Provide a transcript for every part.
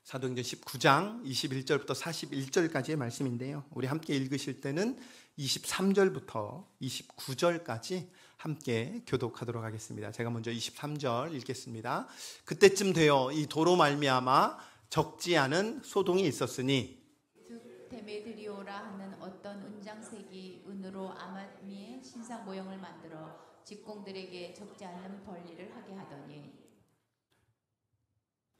사도행전 19장 21절부터 41절까지의 말씀인데요. 우리 함께 읽으실 때는 23절부터 29절까지 함께 교독하도록 하겠습니다. 제가 먼저 23절 읽겠습니다. 그때쯤 되어 이 도로 말미암아 적지 않은 소동이 있었으니 즉 데메드리오라 하는 어떤 은장색이 은으로 아마미의 신상 모형을 만들어 직공들에게 적지 않은 벌리를 하게 하더니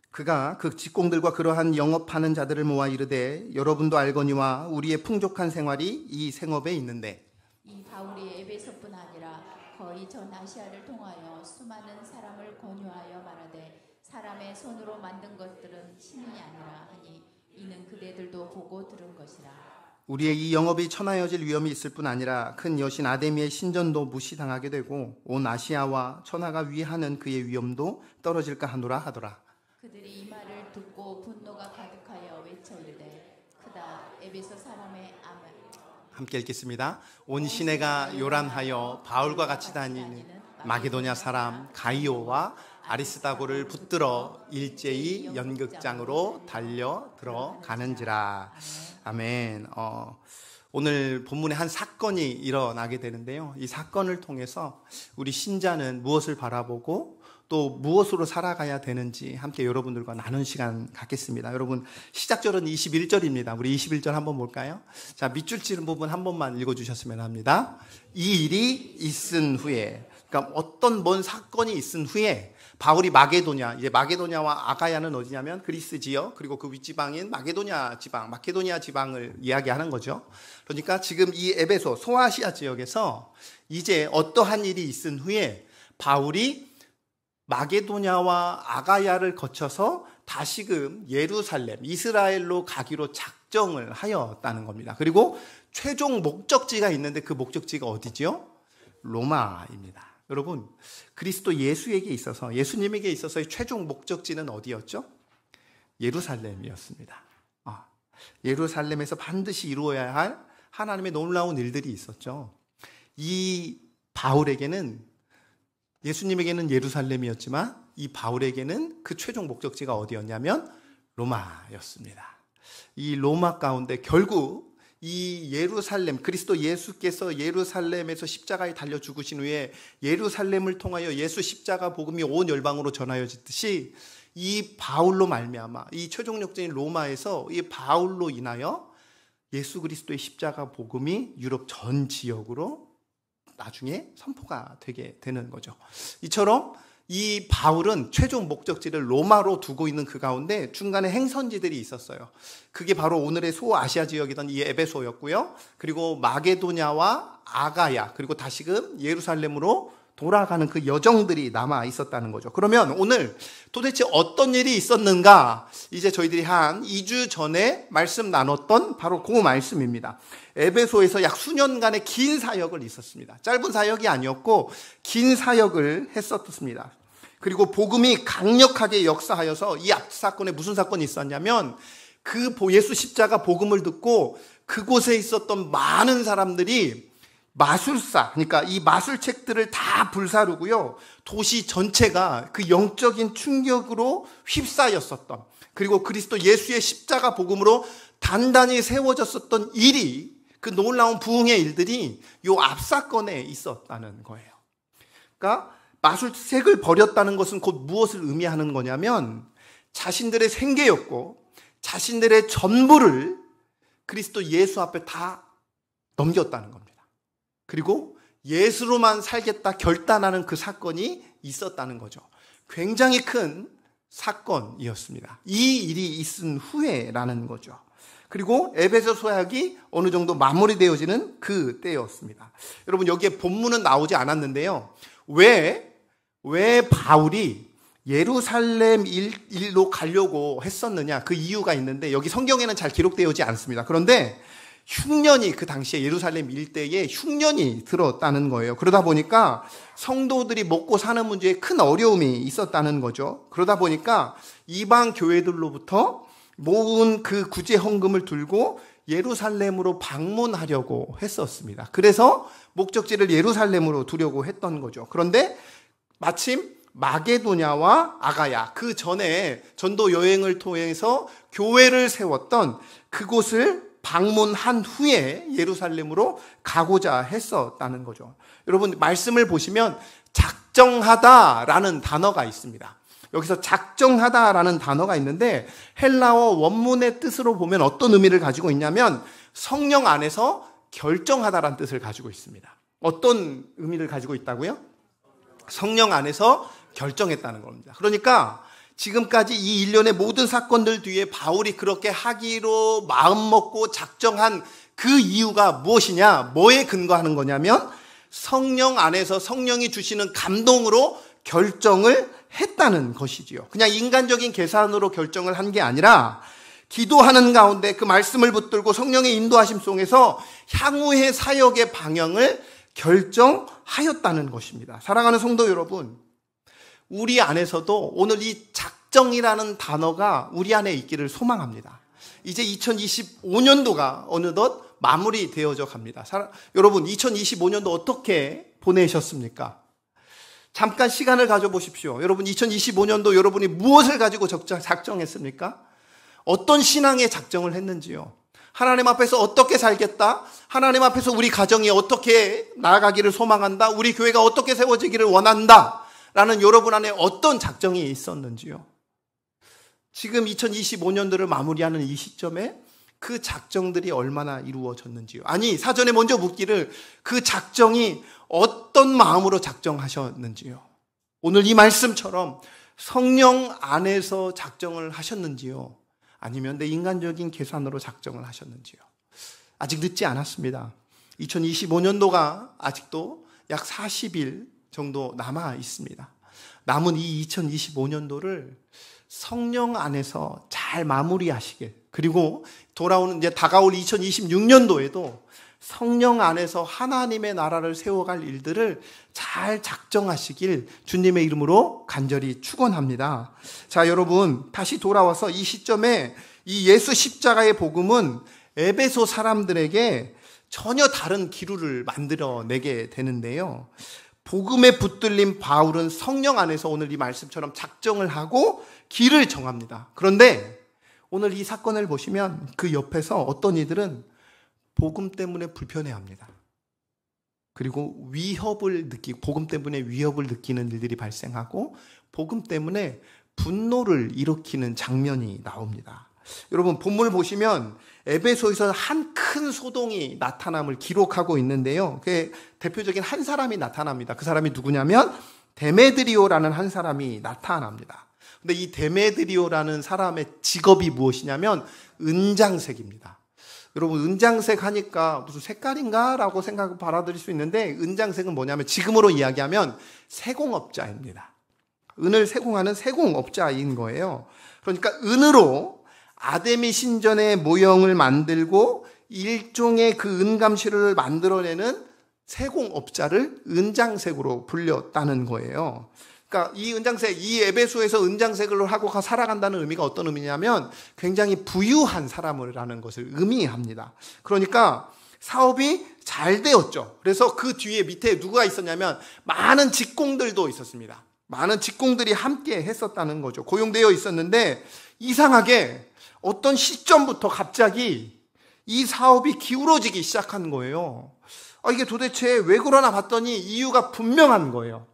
그가 그 직공들과 그러한 영업하는 자들을 모아 이르되 여러분도 알거니와 우리의 풍족한 생활이 이 생업에 있는데 이 바울이 에베소뿐 아니라 거의 전 아시아를 통하여 수많은 사람을 권유하여 말하되 사람의 손으로 만든 것들은 신이 아니라 하니 이는 그대들도 보고 들은 것이라. 우리의 이 영업이 천하여질 위험이 있을 뿐 아니라 큰 여신 아데미의 신전도 무시당하게 되고 온 아시아와 천하가 위하는 그의 위엄도 떨어질까 하노라 하더라. 그들이 이 말을 듣고 분노가 가득하여 외쳐 이르되 크다 에베소 사람의 암을. 함께 읽겠습니다. 온 시내가 요란하여 바울과 같이 다니는 마게도냐 사람 가이오와 아리스다고를 붙들어 일제히 연극장으로 달려 들어가는지라. 아멘. 오늘 본문에 한 사건이 일어나게 되는데요. 이 사건을 통해서 우리 신자는 무엇을 바라보고 또 무엇으로 살아가야 되는지 함께 여러분들과 나눈 시간 갖겠습니다. 여러분 시작절은 21절입니다. 우리 21절 한번 볼까요? 자, 밑줄 치는 부분 한 번만 읽어주셨으면 합니다. 이 일이 있은 후에, 그러니까 어떤 뭔 사건이 있은 후에 바울이 마게도냐, 이제 마게도냐와 아가야는 어디냐면 그리스 지역, 그리고 그 윗지방인 마게도냐 지방, 마케도니아 지방을 이야기하는 거죠. 그러니까 지금 이 에베소 소아시아 지역에서 이제 어떠한 일이 있은 후에 바울이 마게도냐와 아가야를 거쳐서 다시금 예루살렘, 이스라엘로 가기로 작정을 하였다는 겁니다. 그리고 최종 목적지가 있는데 그 목적지가 어디죠? 로마입니다. 여러분, 그리스도 예수에게 있어서, 예수님에게 있어서의 최종 목적지는 어디였죠? 예루살렘이었습니다. 예루살렘에서 반드시 이루어야 할 하나님의 놀라운 일들이 있었죠. 이 바울에게는, 예수님에게는 예루살렘이었지만 이 바울에게는 그 최종 목적지가 어디였냐면 로마였습니다. 이 로마 가운데 결국 이 예루살렘, 그리스도 예수께서 예루살렘에서 십자가에 달려 죽으신 후에 예루살렘을 통하여 예수 십자가 복음이 온 열방으로 전하여지듯이 이 바울로 말미암아 이 최종 목적지인 로마에서 이 바울로 인하여 예수 그리스도의 십자가 복음이 유럽 전 지역으로 나중에 선포가 되게 되는 거죠. 이처럼 이 바울은 최종 목적지를 로마로 두고 있는 그 가운데 중간에 행선지들이 있었어요. 그게 바로 오늘의 소아시아 지역이던 이 에베소였고요. 그리고 마게도냐와 아가야, 그리고 다시금 예루살렘으로 돌아가는 그 여정들이 남아 있었다는 거죠. 그러면 오늘 도대체 어떤 일이 있었는가? 이제 저희들이 한 2주 전에 말씀 나눴던 바로 그 말씀입니다. 에베소에서 약 수년간의 긴 사역을 있었습니다. 짧은 사역이 아니었고 긴 사역을 했었습니다. 그리고 복음이 강력하게 역사하여서 이 앞 사건에 무슨 사건이 있었냐면 그 예수 십자가 복음을 듣고 그곳에 있었던 많은 사람들이 마술사, 그러니까 이 마술책들을 다 불사르고요. 도시 전체가 그 영적인 충격으로 휩싸였었던, 그리고 그리스도 예수의 십자가 복음으로 단단히 세워졌었던 일이, 그 놀라운 부흥의 일들이 요 앞 사건에 있었다는 거예요. 그러니까 마술책을 버렸다는 것은 곧 무엇을 의미하는 거냐면 자신들의 생계였고 자신들의 전부를 그리스도 예수 앞에 다 넘겼다는 겁니다. 그리고 예수로만 살겠다 결단하는 그 사건이 있었다는 거죠. 굉장히 큰 사건이었습니다. 이 일이 있은 후에라는 거죠. 그리고 에베소 서약이 어느 정도 마무리되어지는 그 때였습니다. 여러분, 여기에 본문은 나오지 않았는데요. 왜 바울이 예루살렘 일로 가려고 했었느냐, 그 이유가 있는데 여기 성경에는 잘 기록되어 오지 않습니다. 그런데 흉년이, 그 당시에 예루살렘 일대에 흉년이 들었다는 거예요. 그러다 보니까 성도들이 먹고 사는 문제에 큰 어려움이 있었다는 거죠. 그러다 보니까 이방 교회들로부터 모은 그 구제 헌금을 들고 예루살렘으로 방문하려고 했었습니다. 그래서 목적지를 예루살렘으로 두려고 했던 거죠. 그런데 마침 마게도냐와 아가야, 그 전에 전도 여행을 통해서 교회를 세웠던 그곳을 방문한 후에 예루살렘으로 가고자 했었다는 거죠. 여러분, 말씀을 보시면 작정하다라는 단어가 있습니다. 여기서 작정하다라는 단어가 있는데 헬라어 원문의 뜻으로 보면 어떤 의미를 가지고 있냐면 성령 안에서 결정하다라는 뜻을 가지고 있습니다. 어떤 의미를 가지고 있다고요? 성령 안에서 결정했다는 겁니다. 그러니까 지금까지 이 일련의 모든 사건들 뒤에 바울이 그렇게 하기로 마음먹고 작정한 그 이유가 무엇이냐? 뭐에 근거하는 거냐면 성령 안에서 성령이 주시는 감동으로 결정을 했다는 것이지요. 그냥 인간적인 계산으로 결정을 한 게 아니라 기도하는 가운데 그 말씀을 붙들고 성령의 인도하심 속에서 향후의 사역의 방향을 결정하였다는 것입니다. 사랑하는 성도 여러분, 우리 안에서도 오늘 이 작정이라는 단어가 우리 안에 있기를 소망합니다. 이제 2025년도가 어느덧 마무리되어져 갑니다. 여러분, 2025년도 어떻게 보내셨습니까? 잠깐 시간을 가져보십시오. 여러분, 2025년도 여러분이 무엇을 가지고 작정했습니까? 어떤 신앙의 작정을 했는지요? 하나님 앞에서 어떻게 살겠다? 하나님 앞에서 우리 가정이 어떻게 나아가기를 소망한다? 우리 교회가 어떻게 세워지기를 원한다? 라는 여러분 안에 어떤 작정이 있었는지요? 지금 2025년도를 마무리하는 이 시점에 그 작정들이 얼마나 이루어졌는지요? 아니, 사전에 먼저 묻기를 그 작정이 어떤 마음으로 작정하셨는지요? 오늘 이 말씀처럼 성령 안에서 작정을 하셨는지요? 아니면 내 인간적인 계산으로 작정을 하셨는지요? 아직 늦지 않았습니다. 2025년도가 아직도 약 40일 정도 남아 있습니다. 남은 이 2025년도를 성령 안에서 잘 마무리하시길, 그리고 돌아오는 이제 다가올 2026년도에도 성령 안에서 하나님의 나라를 세워갈 일들을 잘 작정하시길 주님의 이름으로 간절히 축원합니다. 자, 여러분, 다시 돌아와서 이 시점에 이 예수 십자가의 복음은 에베소 사람들에게 전혀 다른 기류를 만들어내게 되는데요. 복음에 붙들린 바울은 성령 안에서 오늘 이 말씀처럼 작정을 하고 길을 정합니다. 그런데 오늘 이 사건을 보시면 그 옆에서 어떤 이들은 복음 때문에 불편해합니다. 그리고 복음 때문에 위협을 느끼는 일들이 발생하고 복음 때문에 분노를 일으키는 장면이 나옵니다. 여러분, 본문을 보시면 에베소에서 한 큰 소동이 나타남을 기록하고 있는데요. 그게 대표적인 한 사람이 나타납니다. 그 사람이 누구냐면 데메드리오라는 한 사람이 나타납니다. 근데 이 데메드리오라는 사람의 직업이 무엇이냐면 은장색입니다. 여러분, 은장색 하니까 무슨 색깔인가? 라고 생각을 받아들일 수 있는데 은장색은 뭐냐면 지금으로 이야기하면 세공업자입니다. 은을 세공하는 세공업자인 거예요. 그러니까 은으로 아데미 신전의 모형을 만들고 일종의 그 은감시를 만들어내는 세공업자를 은장색으로 불렸다는 거예요. 그러니까 이 은장색, 이 에베소에서 은장색을 하고 살아간다는 의미가 어떤 의미냐면 굉장히 부유한 사람이라는 것을 의미합니다. 그러니까 사업이 잘 되었죠. 그래서 그 뒤에 밑에 누가 있었냐면 많은 직공들도 있었습니다. 많은 직공들이 함께 했었다는 거죠. 고용되어 있었는데 이상하게 어떤 시점부터 갑자기 이 사업이 기울어지기 시작한 거예요. 이게 도대체 왜 그러나 봤더니 이유가 분명한 거예요.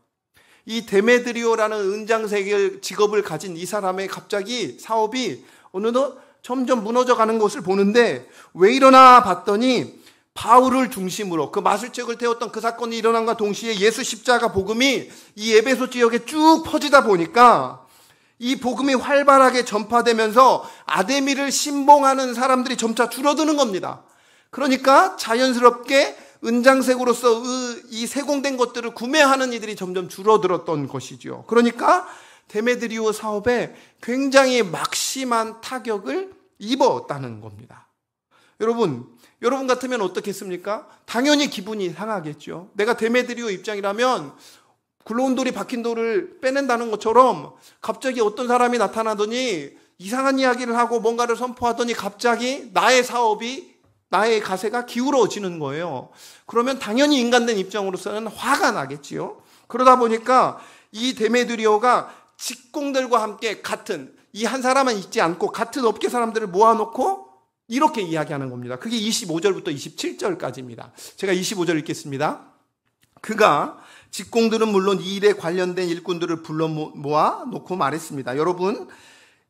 이 데메드리오라는 은장색 직업을 가진 이 사람의 갑자기 사업이 어느덧 점점 무너져가는 것을 보는데 왜 이러나 봤더니 바울을 중심으로 그 마술책을 태웠던 그 사건이 일어난과 동시에 예수 십자가 복음이 이 에베소 지역에 쭉 퍼지다 보니까 이 복음이 활발하게 전파되면서 아데미를 신봉하는 사람들이 점차 줄어드는 겁니다. 그러니까 자연스럽게 은장색으로서 이 세공된 것들을 구매하는 이들이 점점 줄어들었던 것이죠. 그러니까 데메드리오 사업에 굉장히 막심한 타격을 입었다는 겁니다. 여러분 같으면 어떻겠습니까? 당연히 기분이 상하겠죠. 내가 데메드리오 입장이라면 굴러온 돌이 박힌 돌을 빼낸다는 것처럼 갑자기 어떤 사람이 나타나더니 이상한 이야기를 하고 뭔가를 선포하더니 갑자기 나의 사업이, 나의 가세가 기울어지는 거예요. 그러면 당연히 인간된 입장으로서는 화가 나겠지요. 그러다 보니까 이 데메드리오가 직공들과 함께 같은, 이 한 사람은 있지 않고 같은 업계 사람들을 모아놓고 이렇게 이야기하는 겁니다. 그게 25절부터 27절까지입니다. 제가 25절 읽겠습니다. 그가 직공들은 물론 이 일에 관련된 일꾼들을 불러 모아 놓고 말했습니다.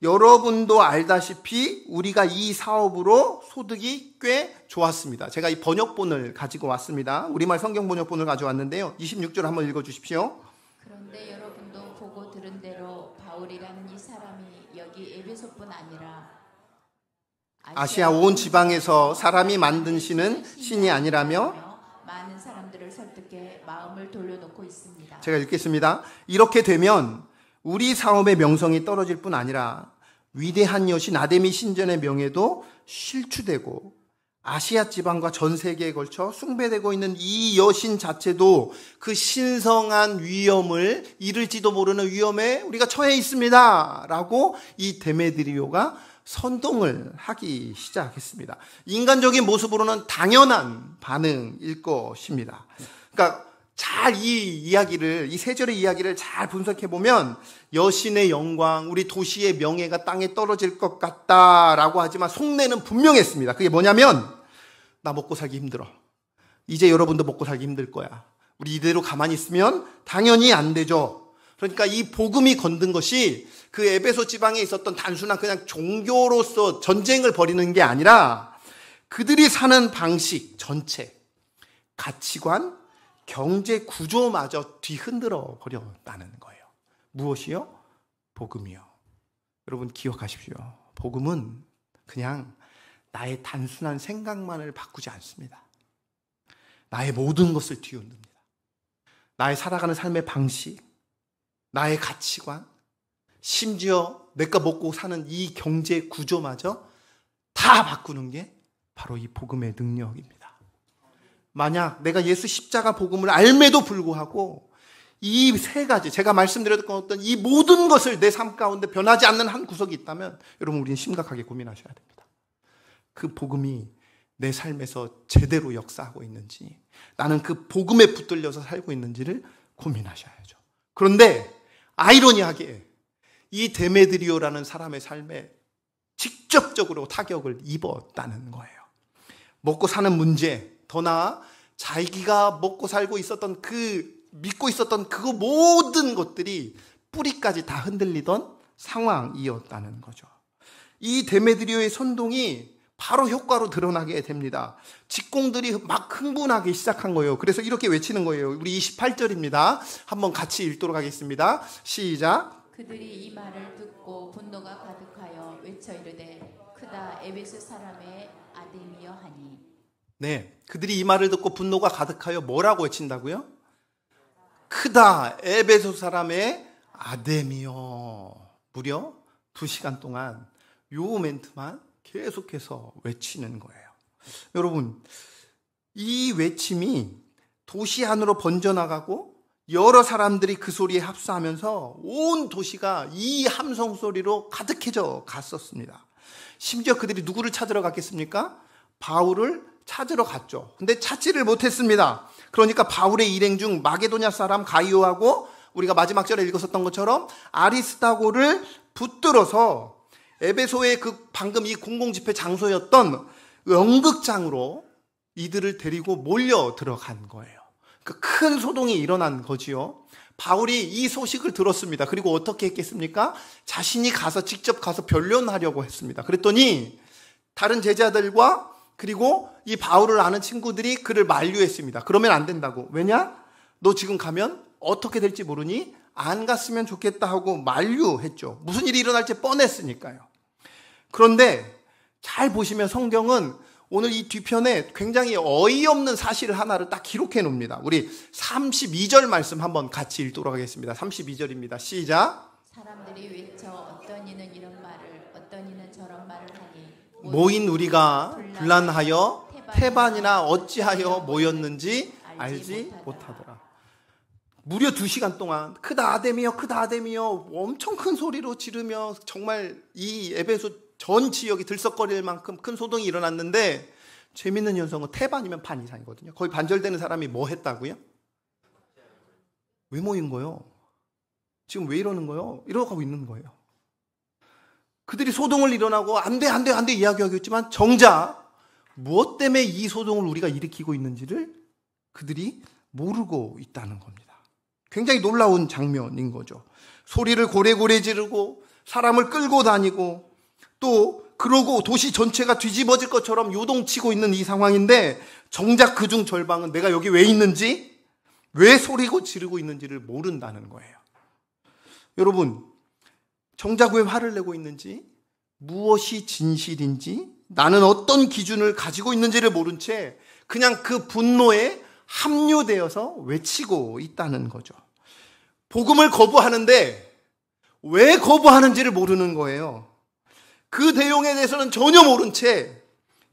여러분도 알다시피 우리가 이 사업으로 소득이 꽤 좋았습니다. 제가 이 번역본을 가지고 왔습니다. 우리말 성경 번역본을 가져왔는데요. 26절 한번 읽어주십시오. 그런데 여러분도 보고 들은 대로 바울이라는 이 사람이 여기 에베소뿐 아니라 아시아 온 지방에서 사람이 만든 신은 신이 아니라며 많은 사람들을 설득해 마음을 돌려놓고 있습니다. 제가 읽겠습니다. 이렇게 되면 우리 사업의 명성이 떨어질 뿐 아니라 위대한 여신 아데미 신전의 명예도 실추되고 아시아 지방과 전 세계에 걸쳐 숭배되고 있는 이 여신 자체도 그 신성한 위엄을 잃을지도 모르는 위험에 우리가 처해 있습니다. 라고 이 데메드리오가 선동을 하기 시작했습니다. 인간적인 모습으로는 당연한 반응일 것입니다. 그러니까 잘 이 세 절의 이야기를 잘 분석해 보면 여신의 영광, 우리 도시의 명예가 땅에 떨어질 것 같다라고 하지만 속내는 분명했습니다. 그게 뭐냐면 나 먹고 살기 힘들어. 이제 여러분도 먹고 살기 힘들 거야. 우리 이대로 가만히 있으면 당연히 안 되죠. 그러니까 이 복음이 건든 것이 그 에베소 지방에 있었던 단순한 그냥 종교로서 전쟁을 벌이는 게 아니라 그들이 사는 방식 전체, 가치관, 경제 구조마저 뒤흔들어 버렸다는 거예요. 무엇이요? 복음이요. 여러분 기억하십시오. 복음은 그냥 나의 단순한 생각만을 바꾸지 않습니다. 나의 모든 것을 뒤흔듭니다. 나의 살아가는 삶의 방식, 나의 가치관, 심지어 내가 먹고 사는 이 경제 구조마저 다 바꾸는 게 바로 이 복음의 능력입니다. 만약 내가 예수 십자가 복음을 알매도 불구하고 이 세 가지, 제가 말씀드렸던 어떤 이 모든 것을 내 삶 가운데 변하지 않는 한 구석이 있다면 여러분 우리는 심각하게 고민하셔야 됩니다. 그 복음이 내 삶에서 제대로 역사하고 있는지, 나는 그 복음에 붙들려서 살고 있는지를 고민하셔야죠. 그런데 아이러니하게 이 데메드리오라는 사람의 삶에 직접적으로 타격을 입었다는 거예요. 먹고 사는 문제, 더 나아 자기가 먹고 살고 있었던 믿고 있었던 그 모든 것들이 뿌리까지 다 흔들리던 상황이었다는 거죠. 이 데메드리오의 선동이 바로 효과로 드러나게 됩니다. 직공들이 막 흥분하기 시작한 거예요. 그래서 이렇게 외치는 거예요. 우리 28절입니다. 한번 같이 읽도록 하겠습니다. 시작. 그들이 이 말을 듣고 분노가 가득하여 외쳐 이르되 크다 에베소 사람의 아데미여 하니. 네, 그들이 이 말을 듣고 분노가 가득하여 뭐라고 외친다고요? 크다 에베소 사람의 아데미여. 무려 2시간 동안 요 멘트만 계속해서 외치는 거예요. 여러분, 이 외침이 도시 안으로 번져나가고 여러 사람들이 그 소리에 합수하면서 온 도시가 이 함성 소리로 가득해져 갔었습니다. 심지어 그들이 누구를 찾으러 갔겠습니까? 바울을 찾으러 갔죠. 근데 찾지를 못했습니다. 그러니까 바울의 일행 중 마게도냐 사람 가이오하고 우리가 마지막 절에 읽었었던 것처럼 아리스타고를 붙들어서 에베소의 방금 이 공공집회 장소였던 연극장으로 이들을 데리고 몰려 들어간 거예요. 그러니까 큰 소동이 일어난 거지요. 바울이 이 소식을 들었습니다. 그리고 어떻게 했겠습니까? 자신이 직접 가서 변론하려고 했습니다. 그랬더니 다른 제자들과 그리고 이 바울을 아는 친구들이 그를 만류했습니다. 그러면 안 된다고. 왜냐? 너 지금 가면 어떻게 될지 모르니 안 갔으면 좋겠다 하고 만류했죠. 무슨 일이 일어날지 뻔했으니까요. 그런데 잘 보시면 성경은 오늘 이 뒤편에 굉장히 어이없는 사실을 하나를 딱 기록해 놓습니다. 우리 32절 말씀 한번 같이 읽도록 하겠습니다. 32절입니다. 시작. 사람들이 외쳐 어떤 이는 이런 말을 어떤 이는 저런 말을 하니 모인 우리가 분란하여 태반이나 어찌하여 모였는지 알지 못하더라. 무려 2시간 동안 크다 아데미여 크다 아데미여 엄청 큰 소리로 지르며 정말 이 에베소 전 지역이 들썩거릴 만큼 큰 소동이 일어났는데 재밌는 현상은 태반이면 반 이상이거든요. 거의 반절되는 사람이 뭐 했다고요? 왜 모인 거요? 지금 왜 이러는 거예요? 이러고 있는 거예요. 그들이 소동을 일어나고 안 돼 이야기하고 있지만 정작 무엇 때문에 이 소동을 우리가 일으키고 있는지를 그들이 모르고 있다는 겁니다. 굉장히 놀라운 장면인 거죠. 소리를 고래고래 지르고 사람을 끌고 다니고 또 그러고 도시 전체가 뒤집어질 것처럼 요동치고 있는 이 상황인데 정작 그중 절반은 내가 여기 왜 있는지, 왜 소리고 지르고 있는지를 모른다는 거예요. 여러분, 정작 왜 화를 내고 있는지, 무엇이 진실인지, 나는 어떤 기준을 가지고 있는지를 모른 채 그냥 그 분노에 합류되어서 외치고 있다는 거죠. 복음을 거부하는데 왜 거부하는지를 모르는 거예요. 그 내용에 대해서는 전혀 모른 채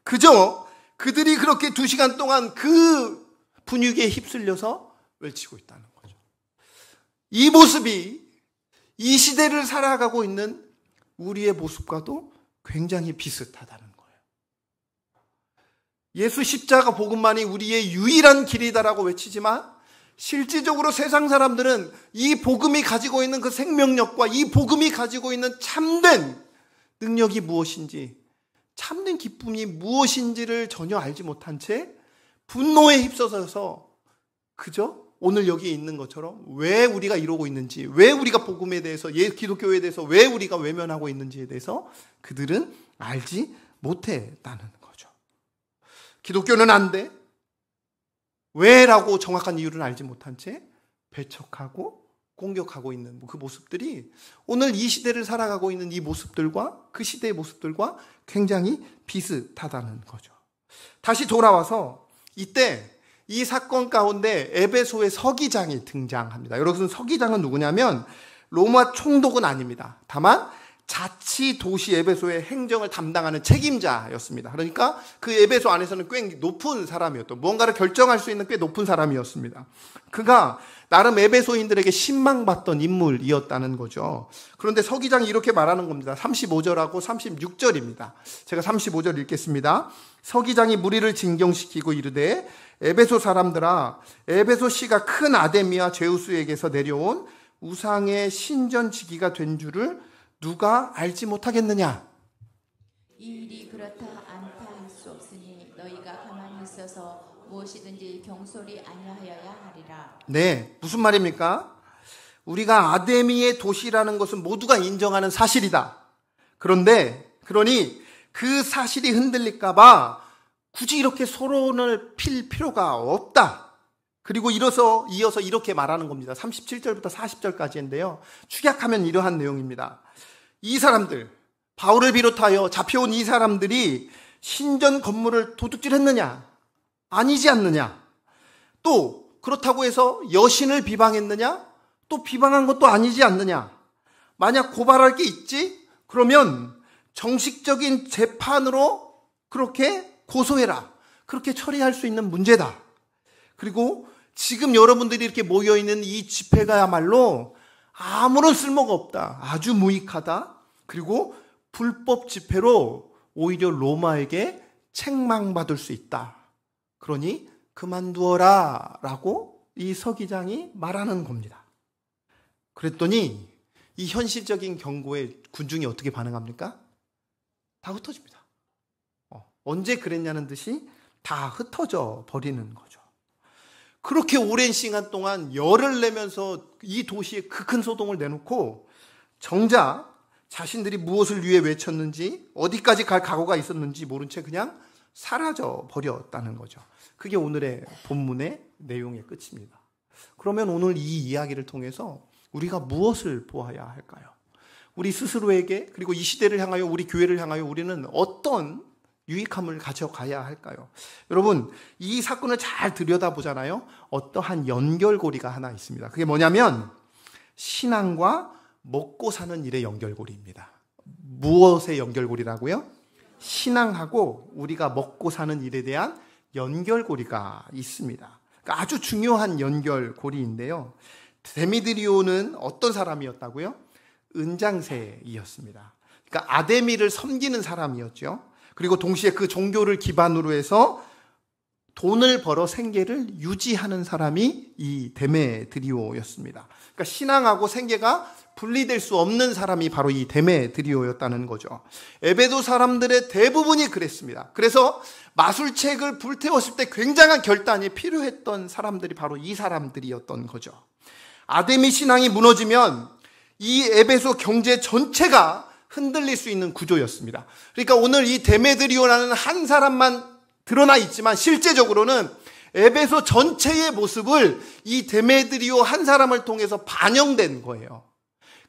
그저 그들이 그렇게 2시간 동안 그 분위기에 휩쓸려서 외치고 있다는 거죠. 이 모습이 이 시대를 살아가고 있는 우리의 모습과도 굉장히 비슷하다는 거예요. 예수 십자가 복음만이 우리의 유일한 길이다라고 외치지만 실질적으로 세상 사람들은 이 복음이 가지고 있는 그 생명력과 이 복음이 가지고 있는 참된 능력이 무엇인지, 참된 기쁨이 무엇인지를 전혀 알지 못한 채 분노에 휩싸여서 그저 오늘 여기에 있는 것처럼 왜 우리가 이러고 있는지, 왜 우리가 복음에 대해서, 기독교에 대해서 왜 우리가 외면하고 있는지에 대해서 그들은 알지 못했다는 거죠. 기독교는 안 돼. 왜라고 정확한 이유를 알지 못한 채 배척하고 공격하고 있는 그 모습들이 오늘 이 시대를 살아가고 있는 이 모습들과 그 시대의 모습들과 굉장히 비슷하다는 거죠. 다시 돌아와서 이때 이 사건 가운데 에베소의 서기장이 등장합니다. 여러분, 서기장은 누구냐면 로마 총독은 아닙니다. 다만 자치 도시 에베소의 행정을 담당하는 책임자였습니다. 그러니까 그 에베소 안에서는 꽤 높은 사람이었던, 무언가를 결정할 수 있는 꽤 높은 사람이었습니다. 그가 나름 에베소인들에게 신망받던 인물이었다는 거죠. 그런데 서기장이 이렇게 말하는 겁니다. 35절하고 36절입니다. 제가 35절 읽겠습니다. 서기장이 무리를 진경시키고 이르되 에베소 사람들아, 에베소 씨가 큰 아데미와 제우스에게서 내려온 우상의 신전지기가 된 줄을 누가 알지 못하겠느냐? 이 일이 그렇다 않다 할 수 없으니 너희가 가만히 있어서 무엇이든지 경솔히 아니하여야 하리라. 네, 무슨 말입니까? 우리가 아데미의 도시라는 것은 모두가 인정하는 사실이다. 그러니 그 사실이 흔들릴까 봐 굳이 이렇게 소론을 필 필요가 없다. 그리고 이어서 이렇게 말하는 겁니다. 37절부터 40절까지인데요. 축약하면 이러한 내용입니다. 이 사람들, 바울을 비롯하여 잡혀온 이 사람들이 신전 건물을 도둑질했느냐? 아니지 않느냐? 또 그렇다고 해서 여신을 비방했느냐? 또 비방한 것도 아니지 않느냐? 만약 고발할 게 있지? 그러면 정식적인 재판으로 그렇게 고소해라. 그렇게 처리할 수 있는 문제다. 그리고 지금 여러분들이 이렇게 모여있는 이 집회가야말로 아무런 쓸모가 없다. 아주 무익하다. 그리고 불법 집회로 오히려 로마에게 책망받을 수 있다. 그러니 그만두어라 라고 이 서기장이 말하는 겁니다. 그랬더니 이 현실적인 경고에 군중이 어떻게 반응합니까? 다 흩어집니다. 언제 그랬냐는 듯이 다 흩어져 버리는 거죠. 그렇게 오랜 시간 동안 열을 내면서 이 도시에 그 큰 소동을 내놓고 정작 자신들이 무엇을 위해 외쳤는지, 어디까지 갈 각오가 있었는지 모른 채 그냥 사라져 버렸다는 거죠. 그게 오늘의 본문의 내용의 끝입니다. 그러면 오늘 이 이야기를 통해서 우리가 무엇을 보아야 할까요? 우리 스스로에게, 그리고 이 시대를 향하여, 우리 교회를 향하여 우리는 어떤 유익함을 가져가야 할까요? 여러분, 이 사건을 잘 들여다보잖아요. 어떠한 연결고리가 하나 있습니다. 그게 뭐냐면 신앙과 먹고 사는 일의 연결고리입니다. 무엇의 연결고리라고요? 신앙하고 우리가 먹고 사는 일에 대한 연결고리가 있습니다. 그러니까 아주 중요한 연결고리인데요. 데미드리오는 어떤 사람이었다고요? 은장세이었습니다. 그러니까 아데미를 섬기는 사람이었죠. 그리고 동시에 그 종교를 기반으로 해서 돈을 벌어 생계를 유지하는 사람이 이 데메드리오였습니다. 그러니까 신앙하고 생계가 분리될 수 없는 사람이 바로 이 데메드리오였다는 거죠. 에베소 사람들의 대부분이 그랬습니다. 그래서 마술책을 불태웠을 때 굉장한 결단이 필요했던 사람들이 바로 이 사람들이었던 거죠. 아데미 신앙이 무너지면 이 에베소 경제 전체가 흔들릴 수 있는 구조였습니다. 그러니까 오늘 이 데메드리오라는 한 사람만 드러나 있지만 실제적으로는 에베소 전체의 모습을 이 데메드리오 한 사람을 통해서 반영된 거예요.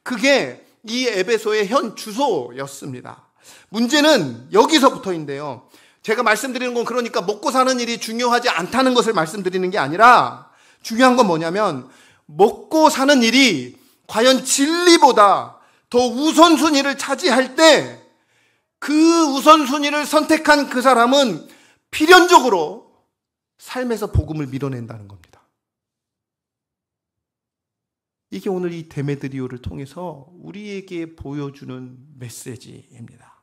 그게 이 에베소의 현 주소였습니다. 문제는 여기서부터인데요. 제가 말씀드리는 건 그러니까 먹고 사는 일이 중요하지 않다는 것을 말씀드리는 게 아니라 중요한 건 뭐냐면 먹고 사는 일이 과연 진리보다 더 우선순위를 차지할 때 그 우선순위를 선택한 그 사람은 필연적으로 삶에서 복음을 밀어낸다는 겁니다. 이게 오늘 이 데메드리오를 통해서 우리에게 보여주는 메시지입니다.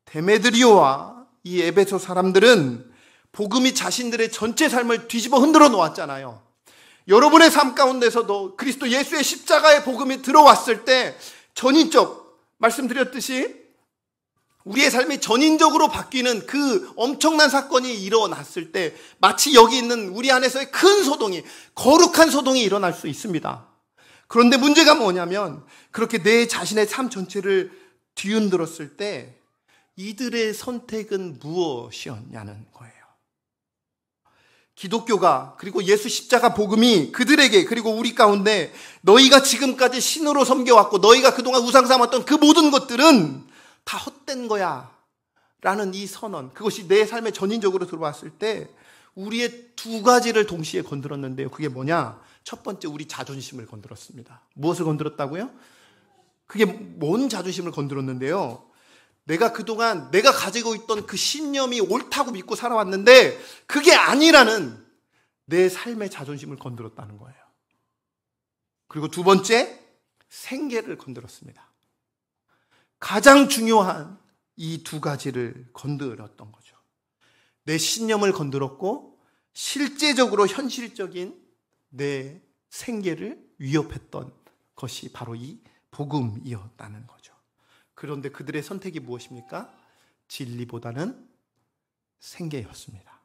데메드리오와 이 에베소 사람들은 복음이 자신들의 전체 삶을 뒤집어 흔들어 놓았잖아요. 여러분의 삶 가운데서도 그리스도 예수의 십자가의 복음이 들어왔을 때 전인적, 말씀드렸듯이 우리의 삶이 전인적으로 바뀌는 그 엄청난 사건이 일어났을 때 마치 여기 있는 우리 안에서의 큰 소동이, 거룩한 소동이 일어날 수 있습니다. 그런데 문제가 뭐냐면 그렇게 내 자신의 삶 전체를 뒤흔들었을 때 이들의 선택은 무엇이었냐는 거예요. 기독교가 그리고 예수 십자가 복음이 그들에게 그리고 우리 가운데 너희가 지금까지 신으로 섬겨왔고 너희가 그동안 우상 삼았던 그 모든 것들은 다 헛된 거야 라는 이 선언, 그것이 내 삶에 전인적으로 들어왔을 때 우리의 두 가지를 동시에 건드렸는데요. 그게 뭐냐? 첫 번째, 우리 자존심을 건드렸습니다. 무엇을 건드렸다고요? 그게 뭔 자존심을 건드렸는데요. 내가 그동안 내가 가지고 있던 그 신념이 옳다고 믿고 살아왔는데 그게 아니라는 내 삶의 자존심을 건드렸다는 거예요. 그리고 두 번째, 생계를 건드렸습니다. 가장 중요한 이 두 가지를 건드렸던 거죠. 내 신념을 건드렸고 실제적으로 현실적인 내 생계를 위협했던 것이 바로 이 복음이었다는 거죠. 그런데 그들의 선택이 무엇입니까? 진리보다는 생계였습니다.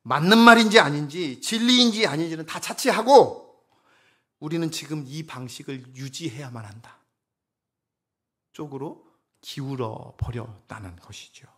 맞는 말인지 아닌지, 진리인지 아닌지는 다 차치하고 우리는 지금 이 방식을 유지해야만 한다 쪽으로 기울어 버렸다는 것이죠.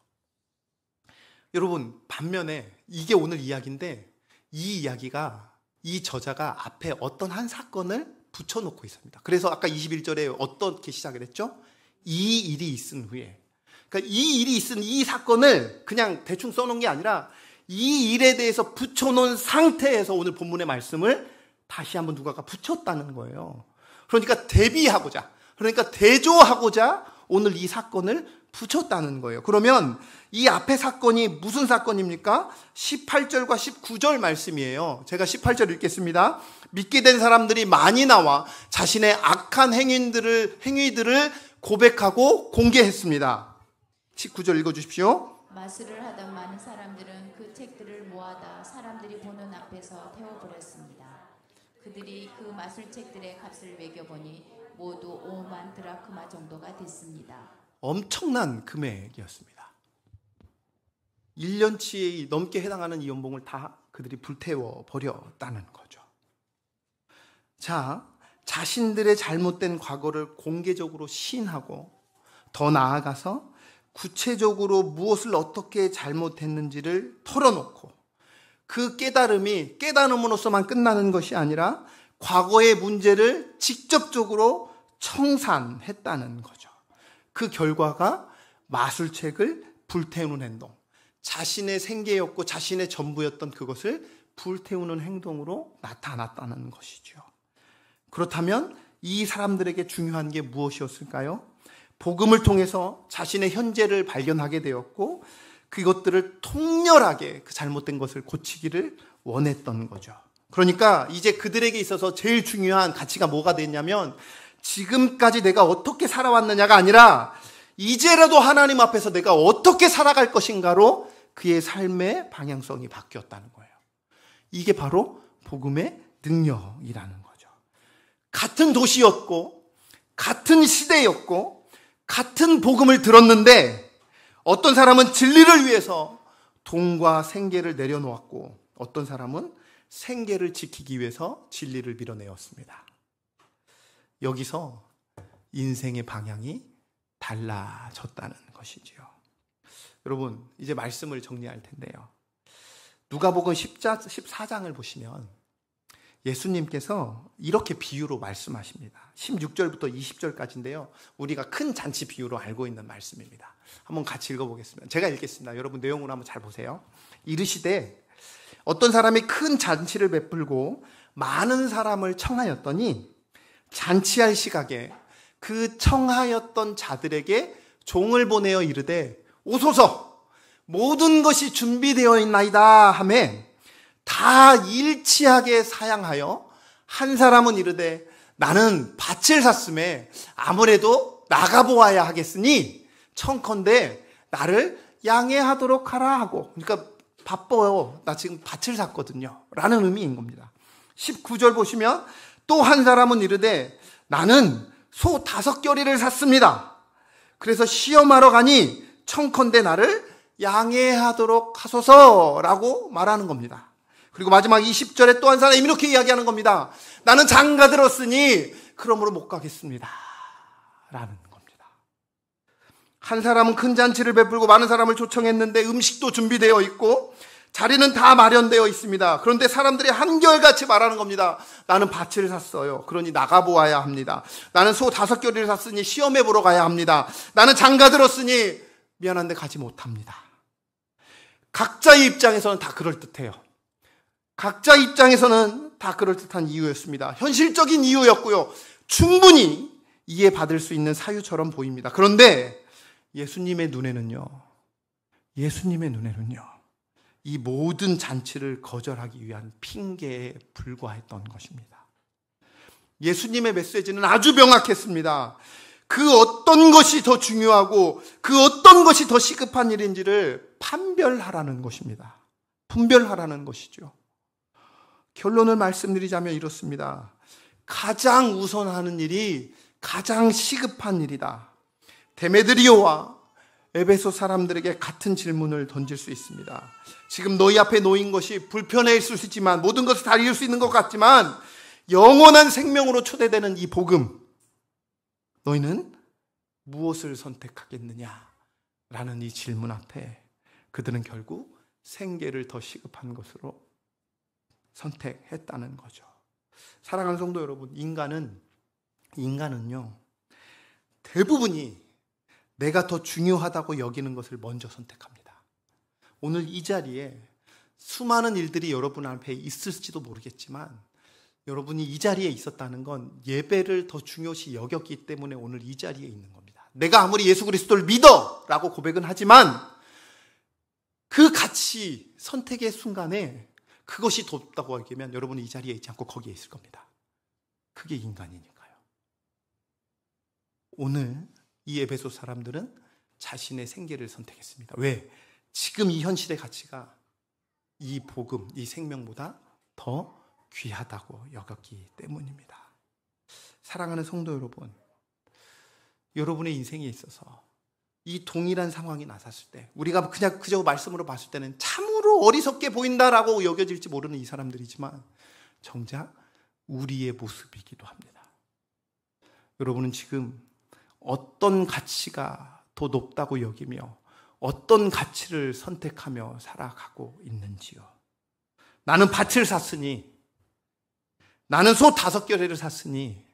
여러분, 반면에 이게 오늘 이야기인데 이 이야기가, 이 저자가 앞에 어떤 한 사건을 붙여놓고 있습니다. 그래서 아까 21절에 어떻게 시작을 했죠? 이 일이 있은 후에. 그러니까 이 일이 있은 이 사건을 그냥 대충 써놓은 게 아니라 이 일에 대해서 붙여놓은 상태에서 오늘 본문의 말씀을 다시 한번 누가가 붙였다는 거예요. 그러니까 대비하고자, 그러니까 대조하고자 오늘 이 사건을 붙였다는 거예요. 그러면 이 앞에 사건이 무슨 사건입니까? 18절과 19절 말씀이에요. 제가 18절 읽겠습니다. 믿게 된 사람들이 많이 나와 자신의 악한 행위들을 고백하고 공개했습니다. 19절 읽어주십시오. 마술을 하던 많은 사람들은 그 책들을 모아다 사람들이 보는 앞에서 태워버렸습니다. 그들이 그 마술책들의 값을 매겨보니 모두 5만 드라크마 정도가 됐습니다. 엄청난 금액이었습니다. 1년치에 넘게 해당하는 이 연봉을 다 그들이 불태워 버렸다는 거죠. 자, 자신들의 잘못된 과거를 공개적으로 시인하고 더 나아가서 구체적으로 무엇을 어떻게 잘못했는지를 털어놓고 그 깨달음이 깨달음으로서만 끝나는 것이 아니라 과거의 문제를 직접적으로 청산했다는 거죠. 그 결과가 마술책을 불태우는 행동, 자신의 생계였고 자신의 전부였던 그것을 불태우는 행동으로 나타났다는 것이죠. 그렇다면 이 사람들에게 중요한 게 무엇이었을까요? 복음을 통해서 자신의 현재를 발견하게 되었고 그것들을 통렬하게 그 잘못된 것을 고치기를 원했던 거죠. 그러니까 이제 그들에게 있어서 제일 중요한 가치가 뭐가 됐냐면 지금까지 내가 어떻게 살아왔느냐가 아니라 이제라도 하나님 앞에서 내가 어떻게 살아갈 것인가로 그의 삶의 방향성이 바뀌었다는 거예요. 이게 바로 복음의 능력이라는 거죠. 같은 도시였고 같은 시대였고 같은 복음을 들었는데 어떤 사람은 진리를 위해서 돈과 생계를 내려놓았고 어떤 사람은 생계를 지키기 위해서 진리를 밀어내었습니다. 여기서 인생의 방향이 달라졌다는 것이지요. 여러분, 이제 말씀을 정리할 텐데요. 누가복음 14장을 보시면 예수님께서 이렇게 비유로 말씀하십니다. 16절부터 20절까지인데요. 우리가 큰 잔치 비유로 알고 있는 말씀입니다. 한번 같이 읽어보겠습니다. 제가 읽겠습니다. 여러분 내용으로 한번 잘 보세요. 이르시되 어떤 사람이 큰 잔치를 베풀고 많은 사람을 청하였더니 잔치할 시각에 그 청하였던 자들에게 종을 보내어 이르되 오소서 모든 것이 준비되어 있나이다 하매 다 일치하게 사양하여 한 사람은 이르되 나는 밭을 샀음에 아무래도 나가보아야 하겠으니 청컨대 나를 양해하도록 하라 하고, 그러니까 바빠요. 나 지금 밭을 샀거든요. 라는 의미인 겁니다. 19절 보시면 또 한 사람은 이르되 나는 소 5겨리를 샀습니다. 그래서 시험하러 가니 청컨대 나를 양해하도록 하소서라고 말하는 겁니다. 그리고 마지막 20절에 또 한 사람이 이렇게 이야기하는 겁니다. 나는 장가 들었으니 그러므로 못 가겠습니다. 라는 겁니다. 한 사람은 큰 잔치를 베풀고 많은 사람을 초청했는데 음식도 준비되어 있고 자리는 다 마련되어 있습니다. 그런데 사람들이 한결같이 말하는 겁니다. 나는 밭을 샀어요. 그러니 나가보아야 합니다. 나는 소 5겨리를 샀으니 시험해 보러 가야 합니다. 나는 장가 들었으니 미안한데 가지 못합니다. 각자의 입장에서는 다 그럴듯해요. 각자 입장에서는 다 그럴듯한 이유였습니다. 현실적인 이유였고요. 충분히 이해받을 수 있는 사유처럼 보입니다. 그런데 예수님의 눈에는요, 이 모든 잔치를 거절하기 위한 핑계에 불과했던 것입니다. 예수님의 메시지는 아주 명확했습니다. 그 어떤 것이 더 중요하고 그 어떤 것이 더 시급한 일인지를 판별하라는 것입니다. 분별하라는 것이죠. 결론을 말씀드리자면 이렇습니다. 가장 우선하는 일이 가장 시급한 일이다. 데메드리오와 에베소 사람들에게 같은 질문을 던질 수 있습니다. 지금 너희 앞에 놓인 것이 불편해 있을 수 있지만, 모든 것을 다 이룰 수 있는 것 같지만, 영원한 생명으로 초대되는 이 복음, 너희는 무엇을 선택하겠느냐? 라는 이 질문 앞에 그들은 결국 생계를 더 시급한 것으로 선택했다는 거죠. 사랑하는 성도 여러분, 인간은요, 대부분이 내가 더 중요하다고 여기는 것을 먼저 선택합니다. 오늘 이 자리에 수많은 일들이 여러분 앞에 있을지도 모르겠지만, 여러분이 이 자리에 있었다는 건 예배를 더 중요시 여겼기 때문에 오늘 이 자리에 있는 겁니다. 내가 아무리 예수 그리스도를 믿어! 라고 고백은 하지만 그 가치, 선택의 순간에 그것이 돋다고 하면 여러분은 이 자리에 있지 않고 거기에 있을 겁니다. 그게 인간이니까요. 오늘 이 에베소 사람들은 자신의 생계를 선택했습니다. 왜? 지금 이 현실의 가치가 이 복음, 이 생명보다 더 귀하다고 여겼기 때문입니다. 사랑하는 성도 여러분, 여러분의 인생에 있어서 이 동일한 상황이 나섰을 때, 우리가 그냥 그저 말씀으로 봤을 때는 참으로 어리석게 보인다라고 여겨질지 모르는 이 사람들이지만 정작 우리의 모습이기도 합니다. 여러분은 지금 어떤 가치가 더 높다고 여기며 어떤 가치를 선택하며 살아가고 있는지요? 나는 밭을 샀으니, 나는 소 5겨레를 샀으니,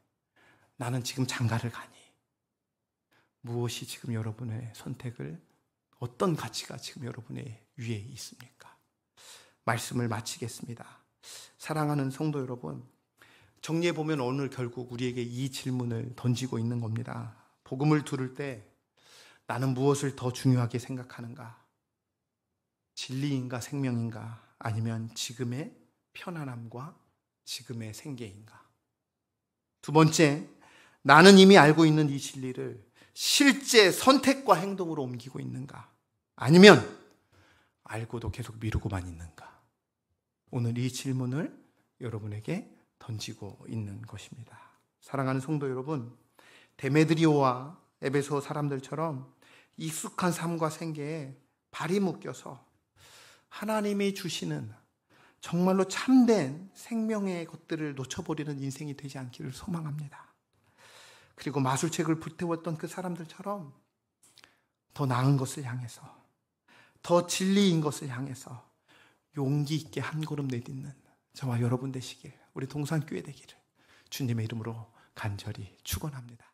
나는 지금 장가를 가니, 무엇이 지금 여러분의 선택을, 어떤 가치가 지금 여러분의 위에 있습니까? 말씀을 마치겠습니다. 사랑하는 성도 여러분, 정리해보면 오늘 결국 우리에게 이 질문을 던지고 있는 겁니다. 복음을 들을 때 나는 무엇을 더 중요하게 생각하는가? 진리인가 생명인가? 아니면 지금의 편안함과 지금의 생계인가? 두 번째, 나는 이미 알고 있는 이 진리를 실제 선택과 행동으로 옮기고 있는가? 아니면 알고도 계속 미루고만 있는가? 오늘 이 질문을 여러분에게 던지고 있는 것입니다. 사랑하는 성도 여러분, 데메드리오와 에베소 사람들처럼 익숙한 삶과 생계에 발이 묶여서 하나님이 주시는 정말로 참된 생명의 것들을 놓쳐버리는 인생이 되지 않기를 소망합니다. 그리고 마술책을 불태웠던 그 사람들처럼 더 나은 것을 향해서, 더 진리인 것을 향해서 용기 있게 한 걸음 내딛는 저와 여러분 되시길, 우리 동산교회 되기를 주님의 이름으로 간절히 축원합니다.